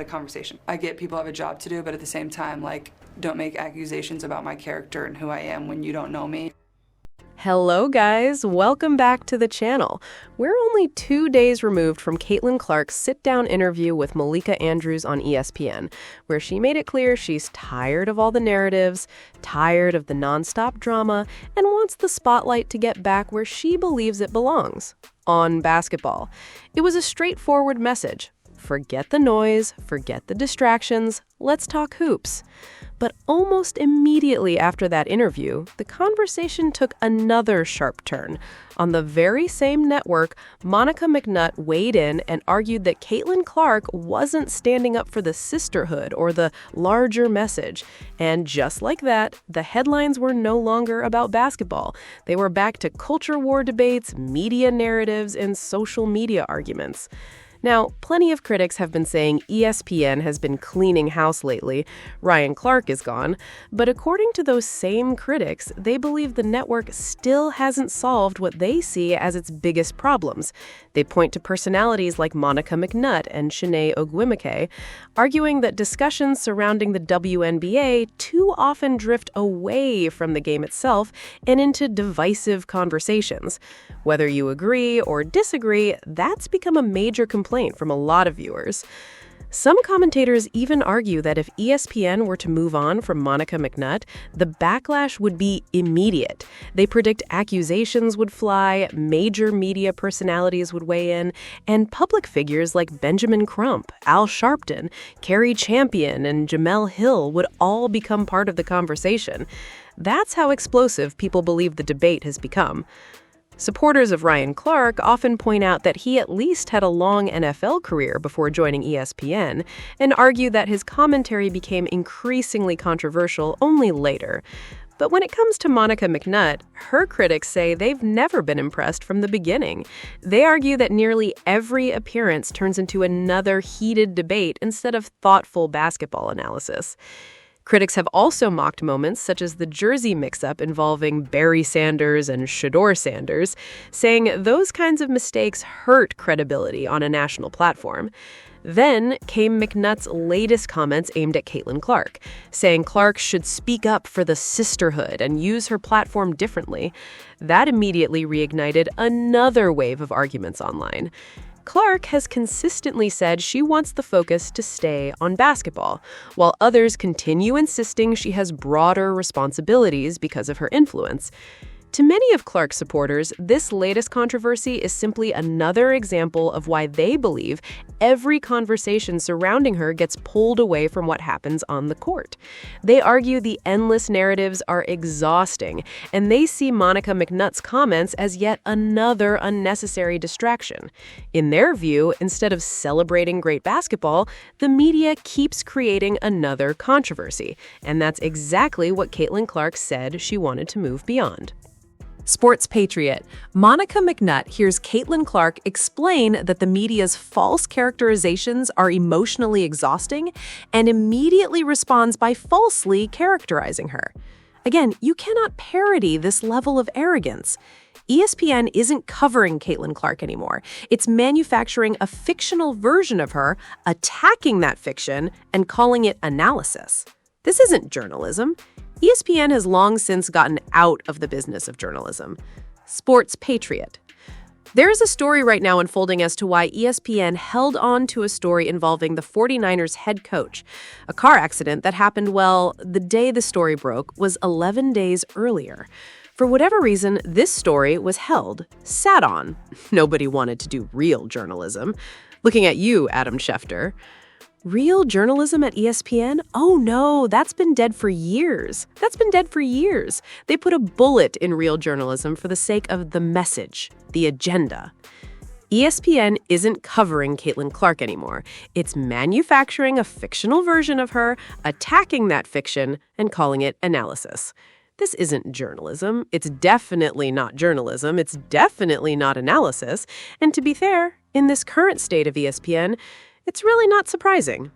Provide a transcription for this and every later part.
a conversation. I get people have a job to do, but at the same time, like, don't make accusations about my character and who I am when you don't know me. Hello guys, welcome back to the channel. We're only 2 days removed from Caitlin Clark's sit-down interview with Malika Andrews on ESPN, where she made it clear she's tired of all the narratives, tired of the nonstop drama, and wants the spotlight to get back where she believes it belongs, on basketball. It was a straightforward message. Forget the noise, forget the distractions, let's talk hoops. But almost immediately after that interview, the conversation took another sharp turn. On the very same network, Monica McNutt weighed in and argued that Caitlin Clark wasn't standing up for the sisterhood or the larger message. And just like that, the headlines were no longer about basketball. They were back to culture war debates, media narratives, and social media arguments. Now, plenty of critics have been saying ESPN has been cleaning house lately. Ryan Clark is gone. But according to those same critics, they believe the network still hasn't solved what they see as its biggest problems. They point to personalities like Monica McNutt and Chiney, arguing that discussions surrounding the WNBA too often drift away from the game itself and into divisive conversations. Whether you agree or disagree, that's become a major complaint from a lot of viewers. Some commentators even argue that if ESPN were to move on from Monica McNutt, the backlash would be immediate. They predict accusations would fly, major media personalities would weigh in, and public figures like Benjamin Crump, Al Sharpton, Carrie Champion, and Jamel Hill would all become part of the conversation. That's how explosive people believe the debate has become. Supporters of Ryan Clark often point out that he at least had a long NFL career before joining ESPN, and argue that his commentary became increasingly controversial only later. But when it comes to Monica McNutt, her critics say they've never been impressed from the beginning. They argue that nearly every appearance turns into another heated debate instead of thoughtful basketball analysis. Critics have also mocked moments such as the jersey mix-up involving Barry Sanders and Shedeur Sanders, saying those kinds of mistakes hurt credibility on a national platform. Then came McNutt's latest comments aimed at Caitlin Clark, saying Clark should speak up for the sisterhood and use her platform differently. That immediately reignited another wave of arguments online. Clark has consistently said she wants the focus to stay on basketball, while others continue insisting she has broader responsibilities because of her influence. To many of Clark's supporters, this latest controversy is simply another example of why they believe every conversation surrounding her gets pulled away from what happens on the court. They argue the endless narratives are exhausting, and they see Monica McNutt's comments as yet another unnecessary distraction. In their view, instead of celebrating great basketball, the media keeps creating another controversy, and that's exactly what Caitlin Clark said she wanted to move beyond. Sports Patriot. Monica McNutt hears Caitlin Clark explain that the media's false characterizations are emotionally exhausting and immediately responds by falsely characterizing her. Again, you cannot parody this level of arrogance. ESPN isn't covering Caitlin Clark anymore. It's manufacturing a fictional version of her, attacking that fiction, and calling it analysis. This isn't journalism. ESPN has long since gotten out of the business of journalism. Sports Patriot. There is a story right now unfolding as to why ESPN held on to a story involving the 49ers head coach. A car accident that happened, well, the day the story broke was 11 days earlier. For whatever reason, this story was held, sat on. Nobody wanted to do real journalism. Looking at you, Adam Schefter. Real journalism at ESPN? Oh no, that's been dead for years. They put a bullet in real journalism for the sake of the message, the agenda. ESPN isn't covering Caitlin Clark anymore. It's manufacturing a fictional version of her, attacking that fiction, and calling it analysis. This isn't journalism. It's definitely not journalism. It's definitely not analysis. And to be fair, in this current state of ESPN, it's really not surprising.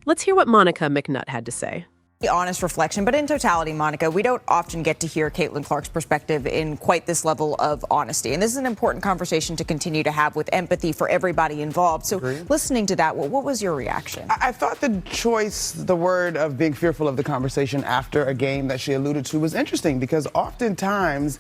Let's hear what Monica McNutt had to say. Honest reflection, but in totality, Monica, we don't often get to hear Caitlin Clark's perspective in quite this level of honesty. And this is an important conversation to continue to have with empathy for everybody involved. So listening to that, what was your reaction? I thought the choice, the word of being fearful of the conversation after a game that she alluded to was interesting, because oftentimes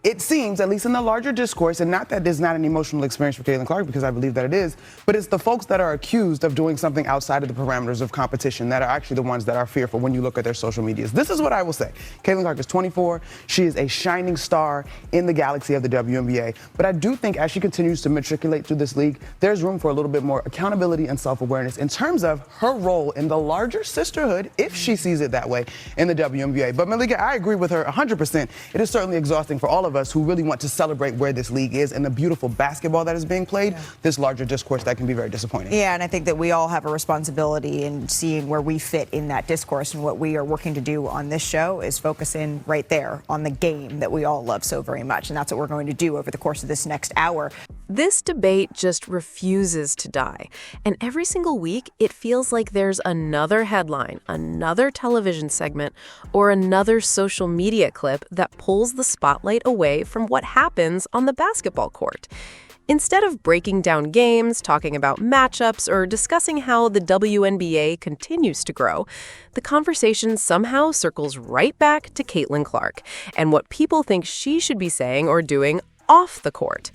it seems, at least in the larger discourse, and not that there's not an emotional experience for Caitlin Clark, because I believe that it is, but it's the folks that are accused of doing something outside of the parameters of competition that are actually the ones that are fearful when you look at their social medias. This is what I will say. Caitlin Clark is 24. She is a shining star in the galaxy of the WNBA. But I do think as she continues to matriculate through this league, there's room for a little bit more accountability and self-awareness in terms of her role in the larger sisterhood, if she sees it that way, in the WNBA. But Malika, I agree with her 100%. It is certainly exhausting for all of us who really want to celebrate where this league is and the beautiful basketball that is being played, this larger discourse that can be very disappointing. Yeah, and I think that we all have a responsibility in seeing where we fit in that discourse, and what we are working to do on this show is focus in right there on the game that we all love so very much, and that's what we're going to do over the course of this next hour. This debate just refuses to die. And every single week, it feels like there's another headline, another television segment, or another social media clip that pulls the spotlight away from what happens on the basketball court. Instead of breaking down games, talking about matchups, or discussing how the WNBA continues to grow, the conversation somehow circles right back to Caitlin Clark and what people think she should be saying or doing off the court.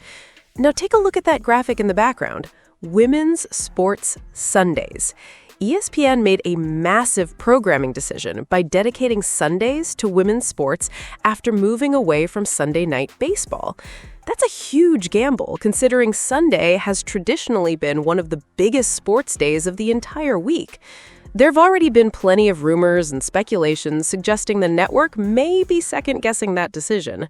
Now take a look at that graphic in the background. Women's Sports Sundays. ESPN made a massive programming decision by dedicating Sundays to women's sports after moving away from Sunday night baseball. That's a huge gamble, considering Sunday has traditionally been one of the biggest sports days of the entire week. There have already been plenty of rumors and speculations suggesting the network may be second-guessing that decision.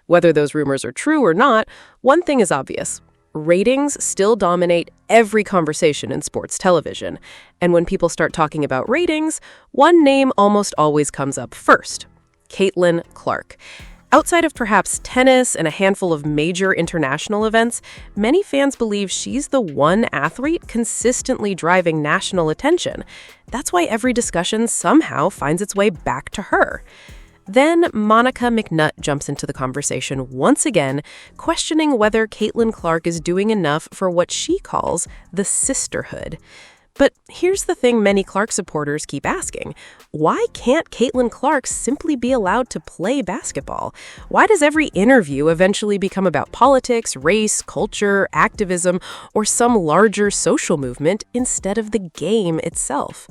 Whether those rumors are true or not, one thing is obvious. Ratings still dominate every conversation in sports television. And when people start talking about ratings, one name almost always comes up first: Caitlin Clark. Outside of perhaps tennis and a handful of major international events, many fans believe she's the one athlete consistently driving national attention. That's why every discussion somehow finds its way back to her. Then Monica McNutt jumps into the conversation once again, questioning whether Caitlin Clark is doing enough for what she calls the sisterhood. But here's the thing many Clark supporters keep asking. Why can't Caitlin Clark simply be allowed to play basketball? Why does every interview eventually become about politics, race, culture, activism, or some larger social movement instead of the game itself?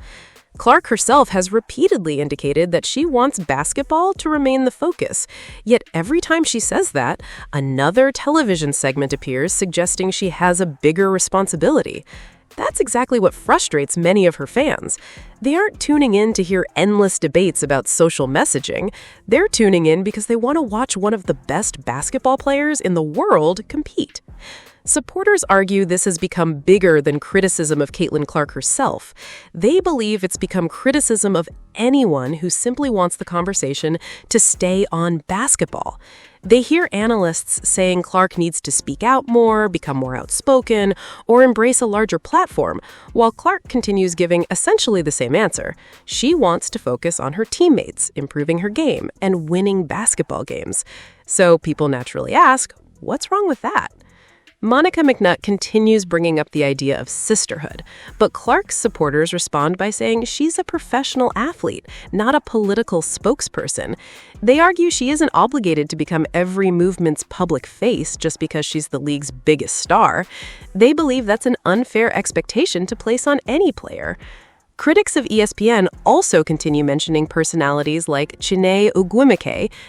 Clark herself has repeatedly indicated that she wants basketball to remain the focus. Yet every time she says that, another television segment appears suggesting she has a bigger responsibility. That's exactly what frustrates many of her fans. They aren't tuning in to hear endless debates about social messaging. They're tuning in because they want to watch one of the best basketball players in the world compete. Supporters argue this has become bigger than criticism of Caitlin Clark herself. They believe it's become criticism of anyone who simply wants the conversation to stay on basketball. They hear analysts saying Clark needs to speak out more, become more outspoken, or embrace a larger platform, while Clark continues giving essentially the same answer. She wants to focus on her teammates, improving her game, and winning basketball games. So people naturally ask, what's wrong with that? Monica McNutt continues bringing up the idea of sisterhood, but Clark's supporters respond by saying she's a professional athlete, not a political spokesperson. They argue she isn't obligated to become every movement's public face just because she's the league's biggest star. They believe that's an unfair expectation to place on any player. Critics of ESPN also continue mentioning personalities like Chiney,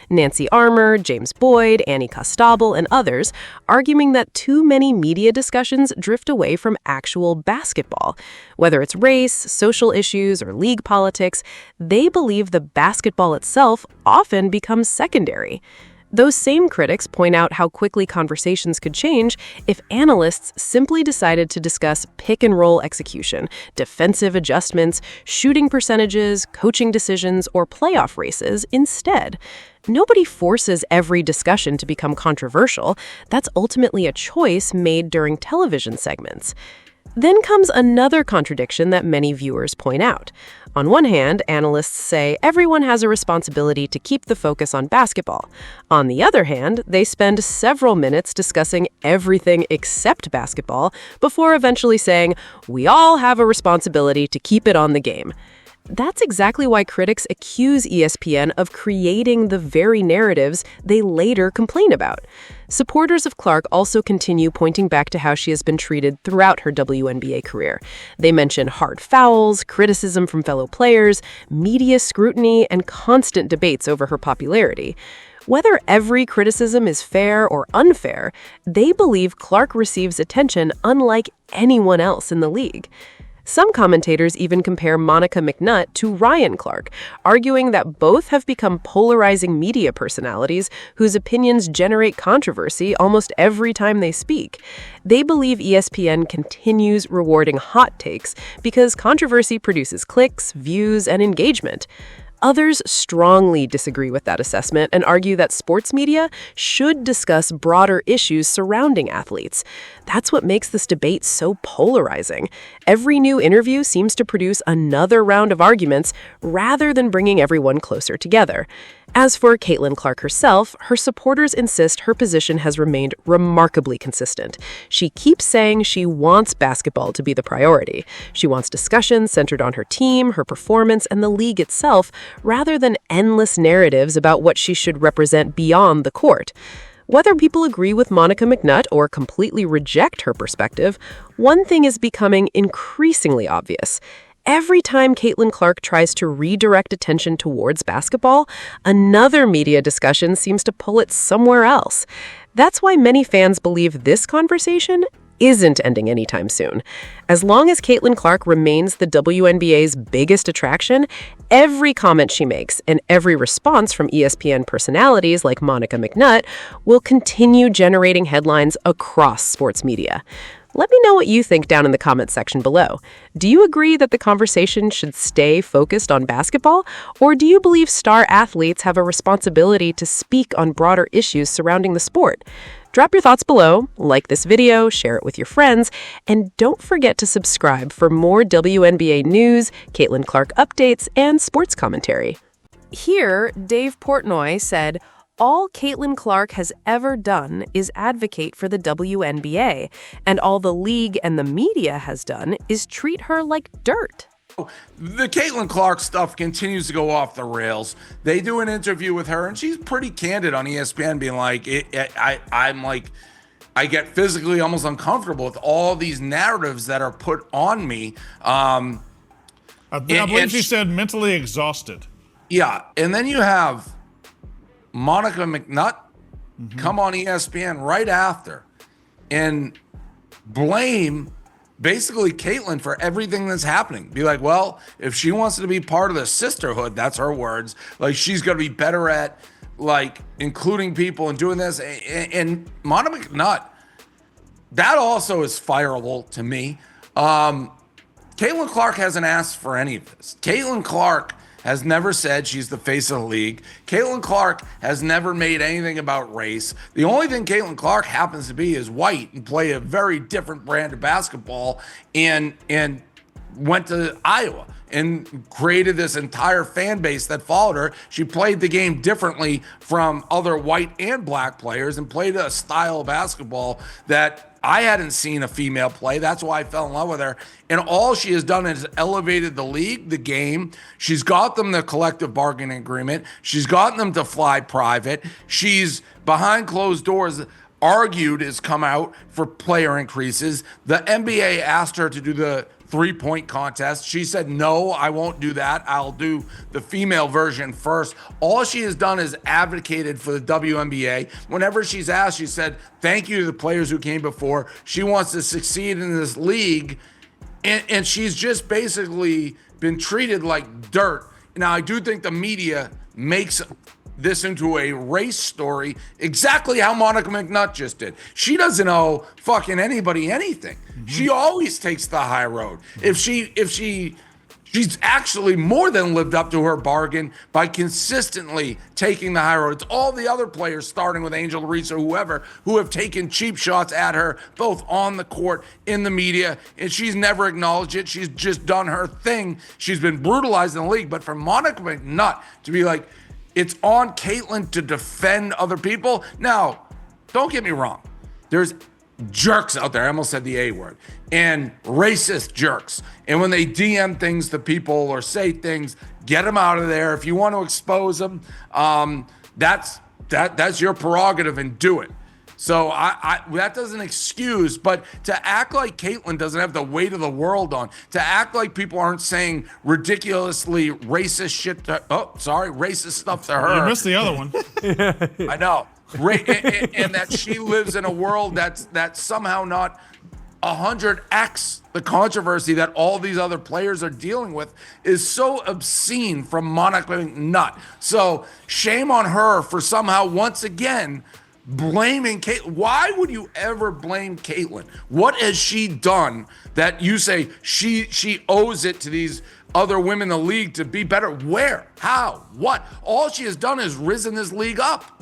Nancy Armour, James Boyd, Annie Costabile, and others, arguing that too many media discussions drift away from actual basketball. Whether it's race, social issues, or league politics, they believe the basketball itself often becomes secondary. Those same critics point out how quickly conversations could change if analysts simply decided to discuss pick-and-roll execution, defensive adjustments, shooting percentages, coaching decisions, or playoff races instead. Nobody forces every discussion to become controversial. That's ultimately a choice made during television segments. Then comes another contradiction that many viewers point out. On one hand, analysts say everyone has a responsibility to keep the focus on basketball. On the other hand, they spend several minutes discussing everything except basketball before eventually saying, we all have a responsibility to keep it on the game. That's exactly why critics accuse ESPN of creating the very narratives they later complain about. Supporters of Clark also continue pointing back to how she has been treated throughout her WNBA career. They mention hard fouls, criticism from fellow players, media scrutiny, and constant debates over her popularity. Whether every criticism is fair or unfair, they believe Clark receives attention unlike anyone else in the league. Some commentators even compare Monica McNutt to Ryan Clark, arguing that both have become polarizing media personalities whose opinions generate controversy almost every time they speak. They believe ESPN continues rewarding hot takes because controversy produces clicks, views, and engagement. Others strongly disagree with that assessment and argue that sports media should discuss broader issues surrounding athletes. That's what makes this debate so polarizing. Every new interview seems to produce another round of arguments rather than bringing everyone closer together. As for Caitlin Clark herself, her supporters insist her position has remained remarkably consistent. She keeps saying she wants basketball to be the priority. She wants discussions centered on her team, her performance, and the league itself, rather than endless narratives about what she should represent beyond the court. Whether people agree with Monica McNutt or completely reject her perspective, one thing is becoming increasingly obvious. Every time Caitlin Clark tries to redirect attention towards basketball, another media discussion seems to pull it somewhere else. That's why many fans believe this conversation isn't ending anytime soon. As long as Caitlin Clark remains the WNBA's biggest attraction, every comment she makes and every response from ESPN personalities like Monica McNutt will continue generating headlines across sports media. Let me know what you think down in the comments section below. Do you agree that the conversation should stay focused on basketball, or do you believe star athletes have a responsibility to speak on broader issues surrounding the sport? Drop your thoughts below, like this video, share it with your friends, and don't forget to subscribe for more WNBA news, Caitlin Clark updates, and sports commentary. Here, Dave Portnoy said, "All Caitlin Clark has ever done is advocate for the WNBA, and all the league and the media has done is treat her like dirt." The Caitlin Clark stuff continues to go off the rails. They do an interview with her, and she's pretty candid on ESPN, being like, I get physically almost uncomfortable with all these narratives that are put on me. I believe she said mentally exhausted. Yeah, and then you have Monica McNutt come on ESPN right after and blame basically Caitlin for everything that's happening. Be like, well, if she wants to be part of the sisterhood, that's her words, like she's going to be better at like including people and doing this. And Monica McNutt, that also is fireable to me. Caitlin Clark hasn't asked for any of this. Caitlin Clark has never said she's the face of the league. Caitlin Clark has never made anything about race. The only thing Caitlin Clark happens to be is white and play a very different brand of basketball and went to Iowa and created this entire fan base that followed her. She played the game differently from other white and black players and played a style of basketball that I hadn't seen a female play. That's why I fell in love with her. And all she has done is elevated the league, the game. She's got them the collective bargaining agreement. She's gotten them to fly private. She's behind closed doors argued has come out for player increases. The NBA asked her to do the three-point contest. She said, no, I won't do that. I'll do the female version first. All she has done is advocated for the WNBA. Whenever she's asked, she said, thank you to the players who came before. She wants to succeed in this league. And she's just basically been treated like dirt. Now, I do think the media makes this into a race story, exactly how Monica McNutt just did. She doesn't owe fucking anybody anything. She always takes the high road. If she She's actually more than lived up to her bargain by consistently taking the high road. It's all the other players, starting with Angel Reese or whoever, who have taken cheap shots at her, both on the court, in the media, and she's never acknowledged it. She's just done her thing. She's been brutalized in the league. But for Monica McNutt to be like, it's on Caitlin to defend other people. Now, don't get me wrong. There's jerks out there. I almost said the A word. And racist jerks. And when they DM things to people or say things, get them out of there. If you want to expose them, that's your prerogative, and do it. So I that doesn't excuse, but to act like Caitlin doesn't have the weight of the world on, to act like people aren't saying ridiculously racist shit to, racist stuff to her. You missed the other one. I know. And that she lives in a world that's somehow not 100x the controversy that all these other players are dealing with is so obscene from Monica McNutt. So shame on her for somehow once again blaming Caitlin. Why would you ever blame Caitlin? What has she done that you say she owes it to these other women in the league to be better? Where? How? What? All she has done is risen this league up.